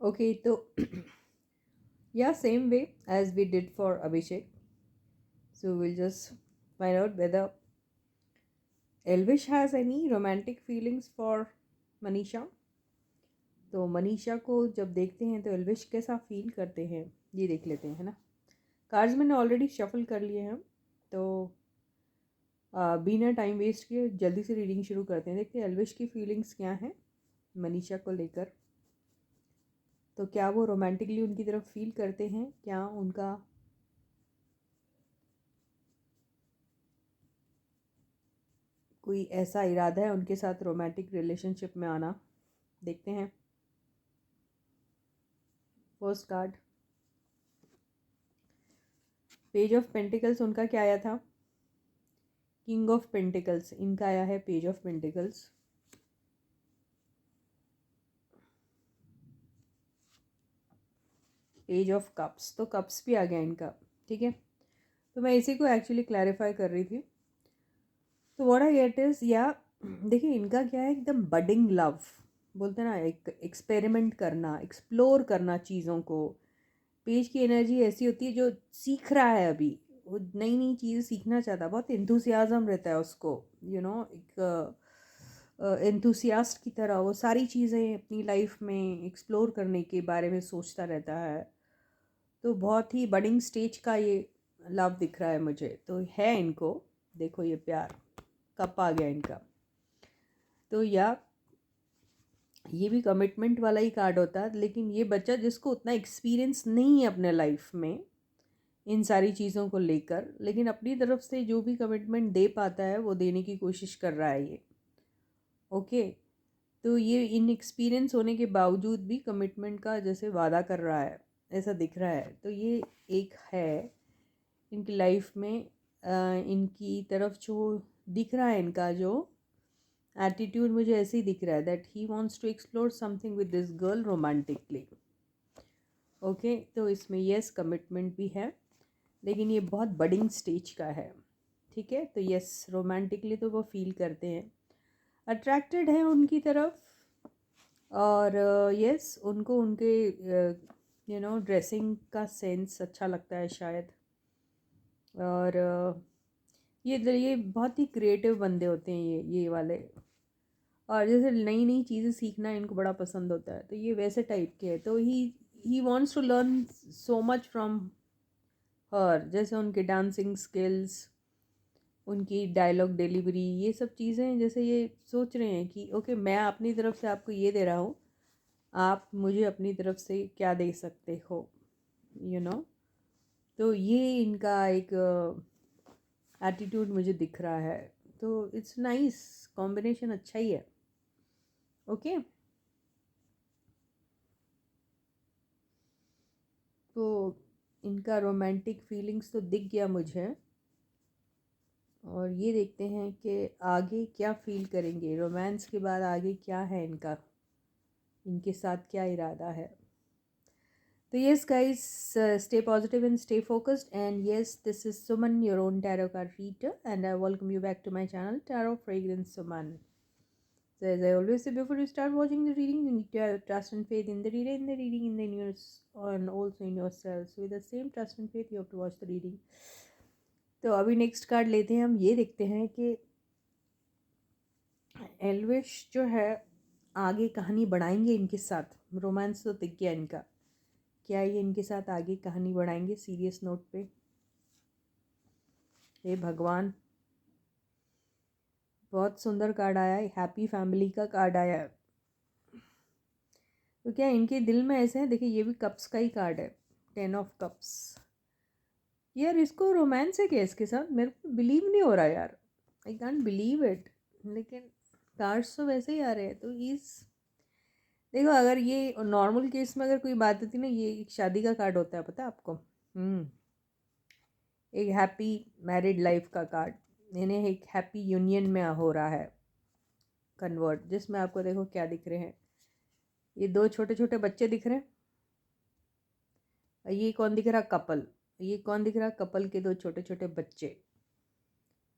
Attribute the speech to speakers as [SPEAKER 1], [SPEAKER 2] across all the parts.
[SPEAKER 1] Okay, so yeah, same way as we did for Abhishek. So we'll just find out whether Elvish has any romantic feelings for Manisha. तो मनीषा को जब देखते हैं तो एल्विश कैसा feel करते हैं ये देख लेते हैं, है ना। कार्ड्स मैंने ऑलरेडी शफल कर लिए हैं, तो बिना टाइम वेस्ट किए जल्दी से रीडिंग शुरू करते हैं। देखते हैं एल्विश की फीलिंग्स क्या हैं मनीषा को लेकर। तो क्या वो रोमांटिकली उनकी तरफ फील करते हैं, क्या उनका कोई ऐसा इरादा है उनके साथ रोमांटिक रिलेशनशिप में आना। देखते हैं। First card page of pentacles, उनका क्या आया था? किंग ऑफ पेंटिकल्स, इनका आया है page of pentacles. Page of cups, तो कप्स भी आ गया इनका। ठीक है, तो मैं इसी को एक्चुअली क्लैरिफाई कर रही थी। तो व्हाट आई गेट इज, या देखिए इनका क्या है, एकदम बडिंग लव बोलते हैं ना, एक एक्सपेरिमेंट करना, एक्सप्लोर करना चीज़ों को। पेज की एनर्जी ऐसी होती है जो सीख रहा है अभी, वो नई नई चीज़ सीखना चाहता है, बहुत इंथुसियाज्म रहता है उसको, एक एंथुसियास्ट की तरह वो सारी चीज़ें अपनी लाइफ में एक्सप्लोर करने के बारे में सोचता रहता है। तो बहुत ही बडिंग स्टेज का ये लव दिख रहा है मुझे, तो है इनको। देखो ये प्यार कब आ गया इनका। तो या ये भी कमिटमेंट वाला ही कार्ड होता है, लेकिन ये बच्चा जिसको उतना एक्सपीरियंस नहीं है अपने लाइफ में इन सारी चीज़ों को लेकर, लेकिन अपनी तरफ से जो भी कमिटमेंट दे पाता है वो देने की कोशिश कर रहा है ये। ओके, तो ये इन एक्सपीरियंस होने के बावजूद भी कमिटमेंट का जैसे वादा कर रहा है, ऐसा दिख रहा है। तो ये एक है इनकी लाइफ में, इनकी तरफ जो दिख रहा है, इनका जो एटीट्यूड मुझे ऐसे ही दिख रहा है, that he wants to explore something with this girl romantically. Okay, तो इसमें यस कमिटमेंट भी है, लेकिन ये बहुत बडिंग स्टेज का है। ठीक है, तो यस रोमांटिकली तो वो फील करते हैं, अट्रैक्टेड है उनकी तरफ। और यस उनको उनके ड्रेसिंग का सेंस अच्छा लगता है शायद। और ये बहुत ही क्रिएटिव बंदे होते हैं ये वाले। और जैसे नई नई चीज़ें सीखना इनको बड़ा पसंद होता है, तो ये वैसे टाइप के है। तो he wants to learn so much from her, जैसे उनके डांसिंग स्किल्स, उनकी डायलॉग डिलीवरी, ये सब चीज़ें, जैसे ये सोच रहे हैं कि ओके मैं अपनी तरफ से आपको ये दे रहा हूँ, आप मुझे अपनी तरफ से क्या दे सकते हो, यू नो। तो ये इनका एक एटीट्यूड मुझे दिख रहा है। तो इट्स नाइस कॉम्बिनेशन, अच्छा ही है। ओके, तो इनका रोमांटिक फीलिंग्स तो दिख गया मुझे। और ये देखते हैं कि आगे क्या फील करेंगे, रोमांस के बाद आगे क्या है इनका, इनके साथ क्या इरादा है। तो yes guys, stay positive and stay focused, and yes, this is Suman, your own tarot card reader, and I welcome you back to my channel Tarot Fragrance Suman. So as I always say, before you start watching the reading, you need to have trust and faith in the reader, in the reading, in the universe, and also in yourself. So with the same trust and faith you have to watch the reading. तो अभी next card लेते हैं हम। ये देखते हैं कि एल्विश जो है आगे कहानी बढ़ाएंगे इनके साथ। रोमांस तो दिख गया इनका, क्या ये इनके साथ आगे कहानी बढ़ाएंगे सीरियस नोट पे? हे भगवान, बहुत सुंदर कार्ड आया है, हैप्पी फैमिली का कार्ड आया है। तो क्या इनके दिल में ऐसे है? देखिए ये भी कप्स का ही कार्ड है, 10 ऑफ कप्स। यार इसको रोमांस है क्या इसके साथ? मेरे को बिलीव नहीं हो रहा यार, आई कांट बिलीव इट। लेकिन कार्ड्स तो वैसे ही आ रहे हैं। तो इस देखो, अगर ये नॉर्मल केस में अगर कोई बात होती ना, ये एक शादी का कार्ड होता है, पता है आपको? एक हैप्पी मैरिड लाइफ का कार्ड, इन्हें एक हैप्पी यूनियन में हो रहा है कन्वर्ट, जिसमें आपको देखो क्या दिख रहे हैं, ये दो छोटे छोटे बच्चे दिख रहे हैं। ये कौन दिख रहा? कपल। ये कौन दिख रहा? कपल के दो छोटे छोटे बच्चे।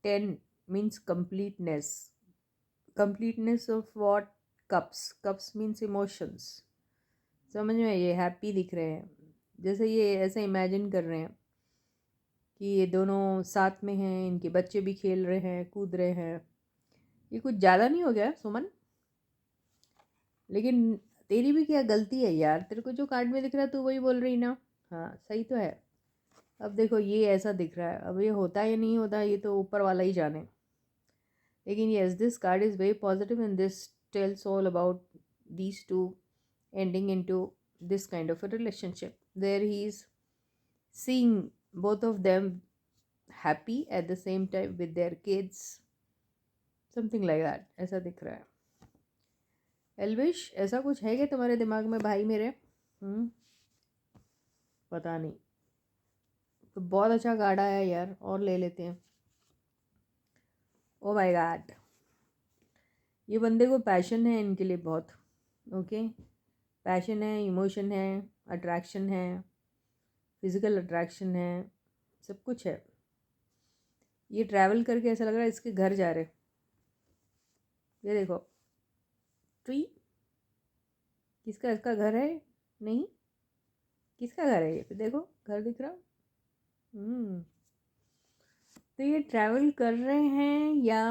[SPEAKER 1] 10 means completeness. Completeness of what? Cups. Cups means emotions. समझ में, ये हैप्पी दिख रहे हैं, जैसे ये ऐसे इमेजिन कर रहे हैं कि ये दोनों साथ में हैं, इनके बच्चे भी खेल रहे हैं, कूद रहे हैं। ये कुछ ज़्यादा नहीं हो गया सुमन? लेकिन तेरी भी क्या गलती है यार, तेरे को जो कार्ड में दिख रहा है तू वही बोल रही ना। हाँ सही तो है। अब देखो ये ऐसा दिख रहा है, अब ये होता या नहीं होता ये तो ऊपर वाला ही जाने। लेकिन yes, this card is very positive and this tells all about these two ending into this kind of a relationship. There he is seeing both of them happy at the same time with their kids, something like that, ऐसा दिख रहा है। एल्विश, ऐसा कुछ है क्या तुम्हारे दिमाग में भाई मेरे? पता नहीं। तो बहुत अच्छा कार्ड आया यार, और ले लेते हैं। ओ माय गॉड, ये बंदे को पैशन है इनके लिए बहुत। ओके, पैशन है, इमोशन है, अट्रैक्शन है, फिजिकल अट्रैक्शन है, सब कुछ है। ये ट्रैवल करके ऐसा लग रहा है इसके घर जा रहे। ये देखो ट्री, किसका, इसका घर है? नहीं, किसका घर है ये? फिर देखो घर दिख रहा। तो ये ट्रैवल कर रहे हैं या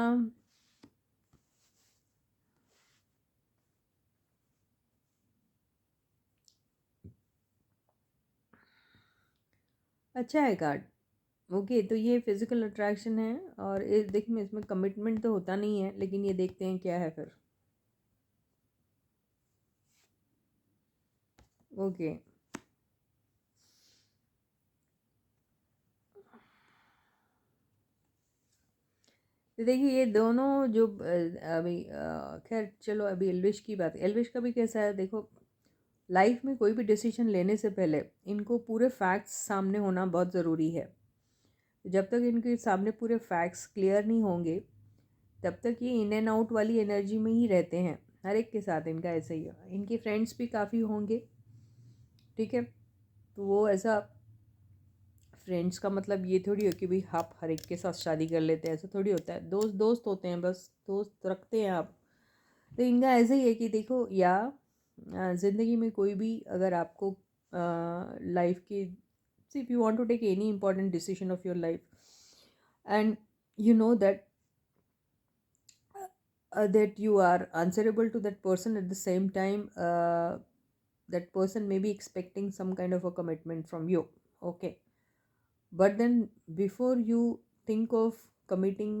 [SPEAKER 1] अच्छा है कार्ड। ओके, तो ये फिजिकल अट्रैक्शन है और देखिए इसमें कमिटमेंट तो होता नहीं है, लेकिन ये देखते हैं क्या है फिर। ओके, तो देखिए ये दोनों जो अभी खैर चलो अभी एल्विश की बात। एल्विश का भी कैसा है देखो, लाइफ में कोई भी डिसीजन लेने से पहले इनको पूरे फैक्ट्स सामने होना बहुत ज़रूरी है। जब तक इनके सामने पूरे फैक्ट्स क्लियर नहीं होंगे तब तक ये इन एंड आउट वाली एनर्जी में ही रहते हैं। हर एक के साथ इनका ऐसा ही है। इनके फ्रेंड्स भी काफ़ी होंगे, ठीक है, तो वो ऐसा फ्रेंड्स का मतलब ये थोड़ी हो कि भाई आप हर एक के साथ शादी कर लेते हैं, ऐसा थोड़ी होता है। दोस्त दोस्त होते हैं, बस दोस्त रखते हैं आप। तो इनका ऐसा ही है कि देखो या ज़िंदगी में कोई भी अगर आपको लाइफ की, if you want to take any important decision of your life and you know that you are answerable to that person, at the same time that person may be expecting some kind of a commitment from you. Okay, but then before you think of committing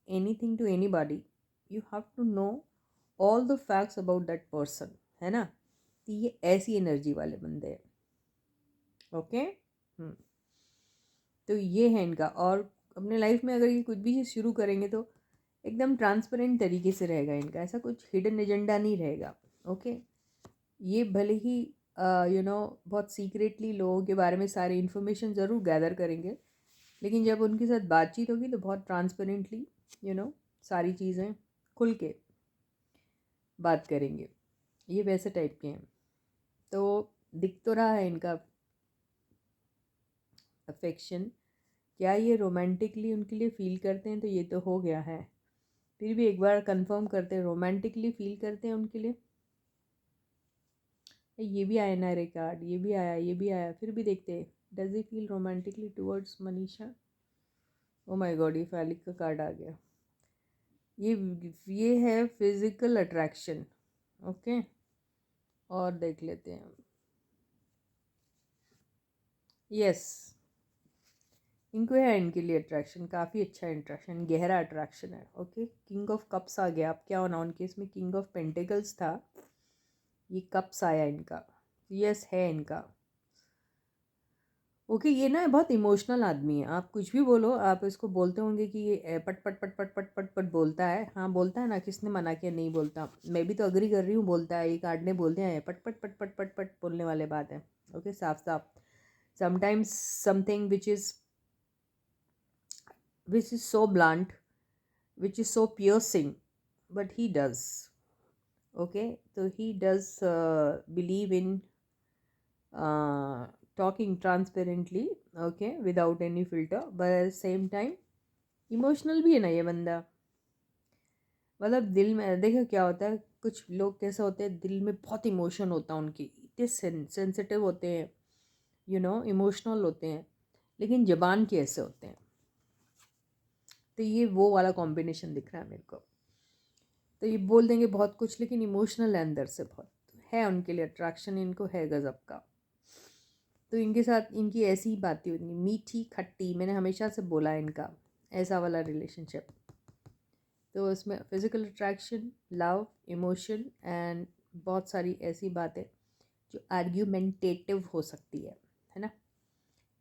[SPEAKER 1] anything to anybody, you have to know all the facts about that person, है ना? तो ये ऐसी energy वाले बंदे हैं। Okay, तो ये है इनका। और अपने लाइफ में अगर ये कुछ भी चीज़ शुरू करेंगे तो एकदम ट्रांसपेरेंट तरीके से रहेगा इनका, ऐसा कुछ हिडन एजेंडा नहीं रहेगा। ओके, ये भले ही बहुत सीक्रेटली लोगों के बारे में सारी इन्फॉर्मेशन ज़रूर गैदर करेंगे, लेकिन जब उनके साथ बातचीत होगी तो बहुत ट्रांसपेरेंटली सारी चीज़ें खुल के बात करेंगे। ये वैसे टाइप के हैं। तो दिख तो रहा है इनका अफेक्शन। क्या ये रोमांटिकली उनके लिए फ़ील करते हैं? तो ये तो हो गया है, फिर भी एक बार कंफर्म करते हैं, रोमांटिकली फ़ील करते हैं उनके लिए। ये भी आया ना रे कार्ड, ये भी आया, ये भी आया, फिर भी देखते हैं। Does he feel romantically towards Manisha? Oh my God, ये फैलिक का कार्ड आ गया। ये है फिजिकल अट्रैक्शन। ओके, और देख लेते हैं। यस, इनको है इनके लिए अट्रैक्शन, काफ़ी अच्छा अट्रैक्शन, गहरा अट्रैक्शन है। ओके, किंग ऑफ कप्स आ गया। अब क्या होना, उनके इसमें किंग ऑफ पेंटिकल्स था, ये कप्स आया इनका। यस, है इनका। ओके, ये ना बहुत इमोशनल आदमी है। आप कुछ भी बोलो, आप इसको बोलते होंगे कि ये पट पट पट पट पट पट पट बोलता है। हाँ बोलता है ना, किसने मना किया नहीं बोलता? मैं भी तो अग्री कर रही हूँ, बोलता है। ये कार्ड ने बोल दिया है पट पट पट पट पट पट बोलने वाले बात है। ओके, साफ साफ। Sometimes something which is so blunt, which is so piercing, but he does. Okay, so he does believe in talking transparently, okay, without any filter, but at the same time emotional भी है ना ये बंदा। मतलब दिल में देखो क्या होता है, कुछ लोग कैसे होते हैं, दिल में बहुत इमोशन होता है उनकी, इतने सेंसिटिव होते हैं, इमोशनल होते हैं, लेकिन ज़बान के ऐसे होते हैं। तो ये वो वाला कॉम्बिनेशन दिख रहा है मेरे को। तो ये बोल देंगे बहुत कुछ, लेकिन इमोशनल है अंदर से, बहुत है उनके लिए अट्रैक्शन, इनको है गज़ब का। तो इनके साथ इनकी ऐसी ही बातें होती, मीठी खट्टी, मैंने हमेशा से बोला है इनका ऐसा वाला रिलेशनशिप। तो इसमें physical attraction, love, emotion and बहुत सारी ऐसी बातें जो आर्ग्यूमेंटेटिव हो सकती है ना,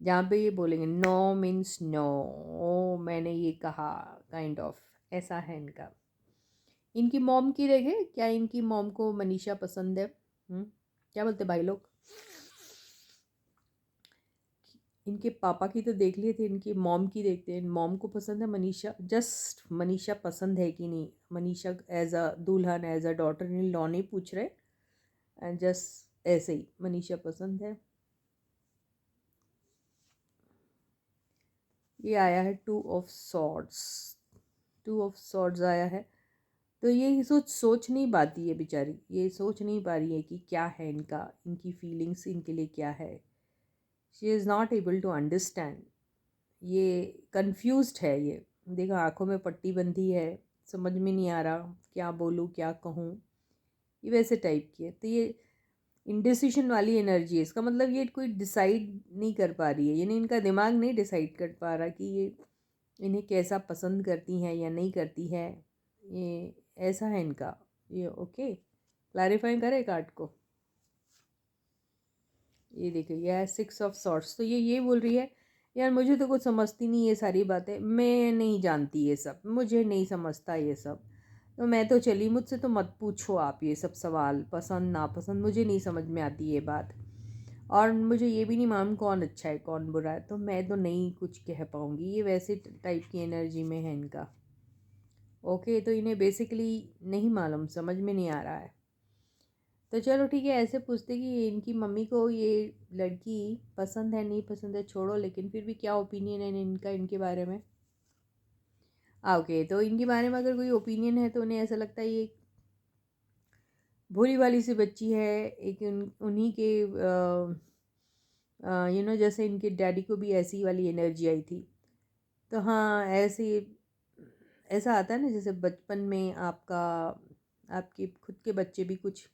[SPEAKER 1] जहाँ पे ये बोलेंगे नो मीन्स नो, मैंने ये कहा, काइंड ऑफ ऐसा है इनका। इनकी मॉम की देखे क्या, इनकी मॉम को मनीषा पसंद है? क्या बोलते भाई लोग? इनके पापा की तो देख लिए थे, इनकी मॉम की देखते हैं। मॉम को पसंद है मनीषा, जस्ट मनीषा पसंद है कि नहीं, मनीषा एज अ दुल्हन, as a daughter in law नहीं पूछ रहे, एंड जस्ट ऐसे ही मनीषा पसंद है। ये आया है two of swords, two of swords आया है। तो ये सोच नहीं पाती है बेचारी, ये सोच नहीं पा रही है कि क्या है इनका, इनकी फीलिंग्स इनके लिए क्या है। She is not able to understand, ये कंफ्यूज्ड है। ये देखो आंखों में पट्टी बंधी है, समझ में नहीं आ रहा क्या बोलूँ क्या कहूँ, ये वैसे टाइप की है। तो ये इंडिसिशन वाली एनर्जी है, इसका मतलब ये कोई डिसाइड नहीं कर पा रही है, यानी इनका दिमाग नहीं डिसाइड कर पा रहा कि ये इन्हें कैसा पसंद करती हैं या नहीं करती है। ये ऐसा है इनका ये। ओके, क्लैरिफाई करें कार्ड को। ये देखिए यह है 6 ऑफ सॉर्ट्स। तो ये बोल रही है यार मुझे तो कुछ समझती नहीं ये सारी बातें, मैं नहीं जानती ये सब, मुझे नहीं समझता ये सब, तो मैं तो चली, मुझसे तो मत पूछो आप ये सब सवाल, पसंद नापसंद मुझे नहीं समझ में आती ये बात, और मुझे ये भी नहीं मालूम कौन अच्छा है कौन बुरा है, तो मैं तो नहीं कुछ कह पाऊँगी। ये वैसे टाइप की एनर्जी में है इनका। ओके, तो इन्हें बेसिकली नहीं मालूम, समझ में नहीं आ रहा है। तो चलो ठीक है, ऐसे पूछते कि इनकी मम्मी को ये लड़की पसंद है नहीं पसंद है छोड़ो, लेकिन फिर भी क्या ओपिनियन है इनका इनके बारे में। ओके, तो इनके बारे में अगर कोई ओपिनियन है तो उन्हें ऐसा लगता है ये भोली वाली सी बच्ची है, एक उन्हीं के जैसे इनके डैडी को भी ऐसी वाली एनर्जी आई थी। तो हाँ, ऐसे ऐसा आता है ना, जैसे बचपन में आपका आपके खुद के बच्चे भी कुछ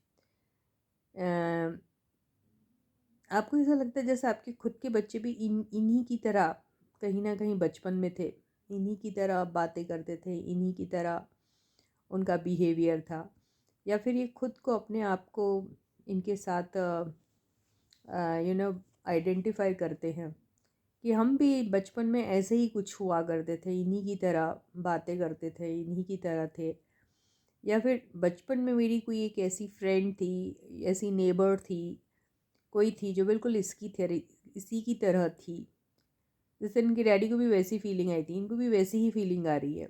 [SPEAKER 1] आपको ऐसा लगता है जैसे आपके खुद के बच्चे भी इन्हीं की तरह कहीं ना कहीं बचपन में थे, इन्हीं की तरह बातें करते थे, इन्हीं की तरह उनका बिहेवियर था, या फिर ये खुद को अपने आप को इनके साथ आइडेंटिफाई करते हैं कि हम भी बचपन में ऐसे ही कुछ हुआ करते थे, इन्हीं की तरह बातें करते थे, इन्हीं की तरह थे। या फिर बचपन में मेरी कोई एक ऐसी फ्रेंड थी, ऐसी नेबर थी, कोई थी जो बिल्कुल इसी की तरह थी, जैसे इनके डैडी को भी वैसी फीलिंग आई थी, इनको भी वैसी ही फीलिंग आ रही है।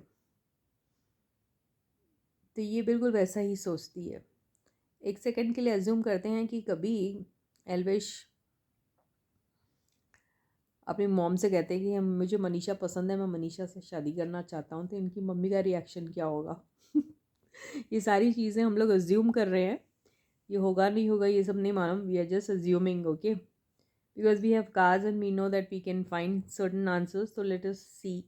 [SPEAKER 1] तो ये बिल्कुल वैसा ही सोचती है। एक सेकंड के लिए अज्यूम करते हैं कि कभी एल्विश अपनी मॉम से कहते हैं कि हम मुझे मनीषा पसंद है, मैं मनीषा से शादी करना चाहता हूँ, तो इनकी मम्मी का रिएक्शन क्या होगा? ये सारी चीज़ें हम लोग अज्यूम कर रहे हैं, ये होगा नहीं होगा ये सब नहीं मालूम, we are just assuming. Okay, because we have cards and we know that we can find certain answers. तो लेट अस सी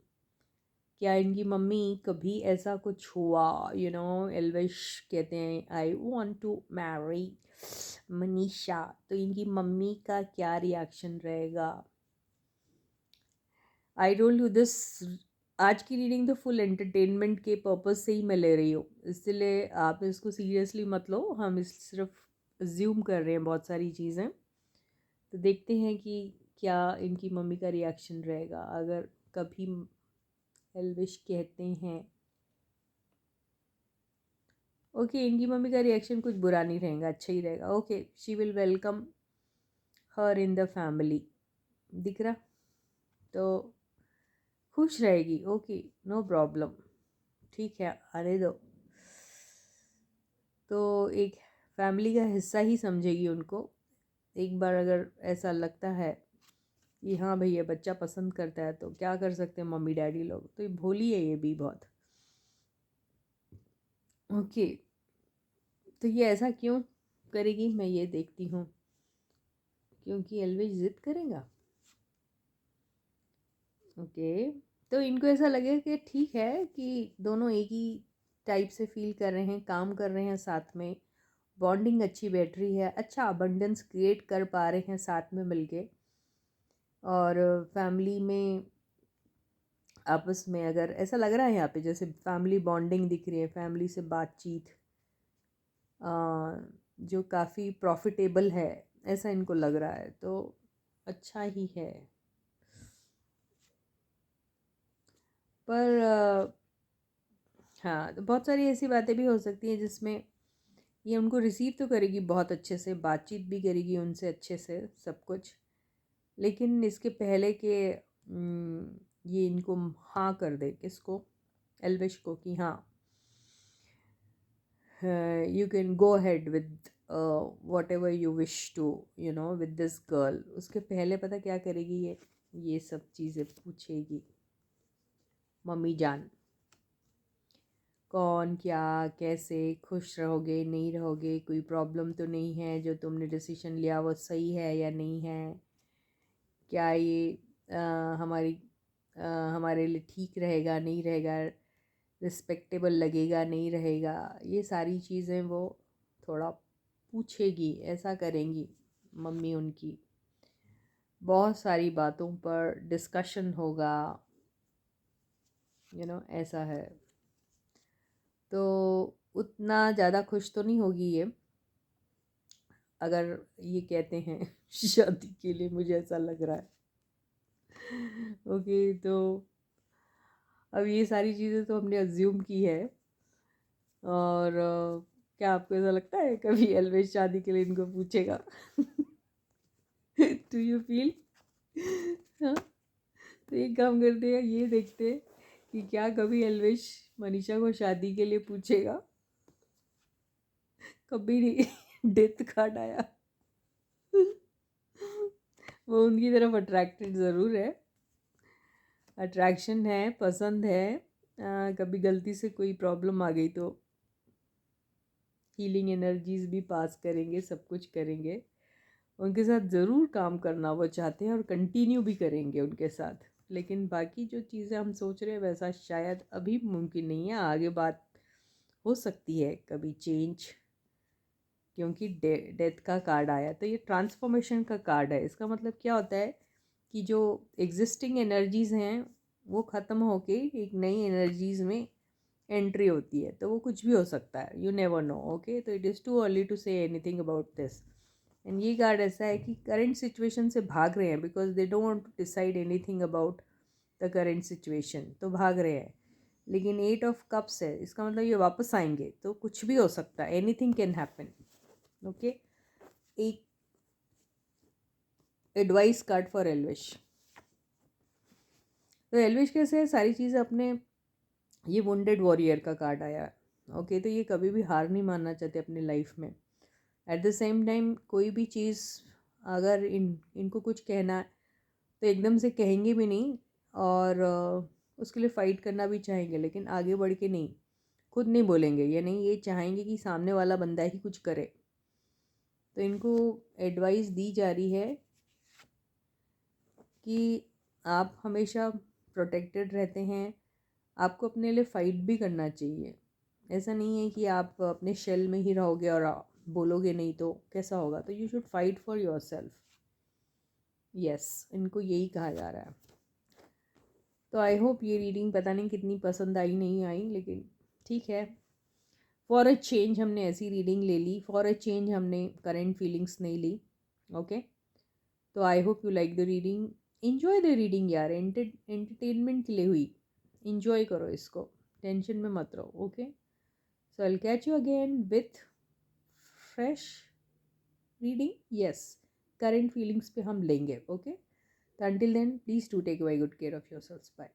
[SPEAKER 1] क्या इनकी मम्मी कभी ऐसा कुछ हुआ। एल्विश कहते हैं I want to marry Manisha, तो इनकी मम्मी का क्या रिएक्शन रहेगा? आई टोल्ड यू दिस, आज की रीडिंग तो फुल एंटरटेनमेंट के पर्पज़ से ही मैं ले रही हूँ, इसलिए आप इसको सीरियसली मत लो, हम इस सिर्फ ज्यूम कर रहे हैं बहुत सारी चीज़ें। तो देखते हैं कि क्या इनकी मम्मी का रिएक्शन रहेगा अगर कभी एल्विश कहते हैं। ओके, इनकी मम्मी का रिएक्शन कुछ बुरा नहीं रहेगा, अच्छा ही रहेगा। Okay, she will welcome her in the family, दिख रहा, तो खुश रहेगी। ओके, नो प्रॉब्लम, ठीक है, आने दो। तो एक फैमिली का हिस्सा ही समझेगी उनको। एक बार अगर ऐसा लगता है कि हाँ भैया बच्चा पसंद करता है, तो क्या कर सकते हैं मम्मी डैडी लोग, तो ये भोली है ये भी बहुत। ओके, तो ये ऐसा क्यों करेगी मैं ये देखती हूँ। क्योंकि एल्विश जिद करेगा। ओके, तो इनको ऐसा लगेगा कि ठीक है कि दोनों एक ही टाइप से फील कर रहे हैं, काम कर रहे हैं साथ में, बॉन्डिंग अच्छी बैठ रही है, अच्छा अबंडेंस क्रिएट कर पा रहे हैं साथ में मिलके, और फैमिली में आपस में अगर ऐसा लग रहा है यहाँ पे जैसे फैमिली बॉन्डिंग दिख रही है, फैमिली से बातचीत जो काफ़ी प्रॉफिटेबल है, ऐसा इनको लग रहा है, तो अच्छा ही है। पर हाँ, तो बहुत सारी ऐसी बातें भी हो सकती हैं जिसमें ये उनको रिसीव तो करेगी बहुत अच्छे से, बातचीत भी करेगी उनसे अच्छे से, सब कुछ, लेकिन इसके पहले के ये इनको हाँ कर दे, किसको, एल्विश को, कि हाँ you can go ahead with whatever you wish to, with this girl। उसके पहले पता क्या करेगी ये सब चीज़ें पूछेगी, मम्मी जान कौन, क्या, कैसे, खुश रहोगे नहीं रहोगे, कोई प्रॉब्लम तो नहीं है, जो तुमने डिसीजन लिया वो सही है या नहीं है, क्या ये हमारी हमारे लिए ठीक रहेगा नहीं रहेगा, रिस्पेक्टेबल लगेगा नहीं रहेगा, ये सारी चीज़ें वो थोड़ा पूछेगी, ऐसा करेंगी मम्मी उनकी। बहुत सारी बातों पर डिस्कशन होगा, ऐसा है। तो उतना ज़्यादा खुश तो नहीं होगी ये, अगर ये कहते हैं शादी के लिए, मुझे ऐसा लग रहा है। ओके, तो अब ये सारी चीज़ें तो हमने अज्यूम की है, और क्या आपको ऐसा लगता है कभी एल्विश शादी के लिए इनको पूछेगा? Do you feel? हाँ, तो एक काम करते हैं, ये देखते हैं कि क्या कभी एल्विश मनीषा को शादी के लिए पूछेगा। कभी नहीं। डेथ कार्ड आया। वो उनकी तरफ अट्रैक्टेड ज़रूर है, अट्रैक्शन है, पसंद है। कभी गलती से कोई प्रॉब्लम आ गई तो हीलिंग एनर्जीज भी पास करेंगे, सब कुछ करेंगे, उनके साथ ज़रूर काम करना वो चाहते हैं और कंटिन्यू भी करेंगे उनके साथ। लेकिन बाकी जो चीज़ें हम सोच रहे हैं वैसा शायद अभी मुमकिन नहीं है, आगे बात हो सकती है कभी चेंज, क्योंकि डेथ का कार्ड आया, तो ये ट्रांसफॉर्मेशन का कार्ड है। इसका मतलब क्या होता है कि जो एग्जिस्टिंग एनर्जीज़ हैं वो ख़त्म होके एक नई एनर्जीज़ में एंट्री होती है, तो वो कुछ भी हो सकता है, यू नेवर नो। ओके, तो it is too early to say anything about this. And ये कार्ड ऐसा है कि करंट सिचुएशन से भाग रहे हैं, because they don't want to decide anything about the current situation, तो भाग रहे हैं। लेकिन 8 ऑफ कप्स है, इसका मतलब ये वापस आएंगे, तो कुछ भी हो सकता है, एनीथिंग कैन हैपन। ओके, एक एडवाइस कार्ड फॉर एल्विश। तो एल्विश कैसे है, सारी चीज़ें अपने, ये वुंडेड वॉरियर का कार्ड आया। ओके, तो ये कभी भी हार नहीं मानना चाहते अपनी लाइफ में। एट द सेम टाइम कोई भी चीज़ अगर इनको कुछ कहना है तो एकदम से कहेंगे भी नहीं, और उसके लिए फ़ाइट करना भी चाहेंगे, लेकिन आगे बढ़ के नहीं, खुद नहीं बोलेंगे, या नहीं ये चाहेंगे कि सामने वाला बंदा ही कुछ करे। तो इनको एडवाइस दी जा रही है कि आप हमेशा प्रोटेक्टेड रहते हैं, आपको अपने लिए फ़ाइट भी करना चाहिए। ऐसा नहीं है कि आप अपने शेल में ही रहोगे और बोलोगे नहीं तो कैसा होगा, तो you should fight for your self. Yes, इनको यही कहा जा रहा है। तो आई होप ये रीडिंग पता नहीं कितनी पसंद आई नहीं आई, लेकिन ठीक है, फॉर अ चेंज हमने ऐसी रीडिंग ले ली, फॉर अ चेंज हमने करेंट फीलिंग्स नहीं ली। ओके, तो I hope you like the reading, enjoy the reading यार, एंटरटेनमेंट के लिए हुई, इन्जॉय करो इसको, टेंशन में मत रहो। Okay, so I will catch you again with fresh reading. Yes, current feelings पे हम लेंगे। ओके, तो until then, please do take very good care of yourselves. Bye.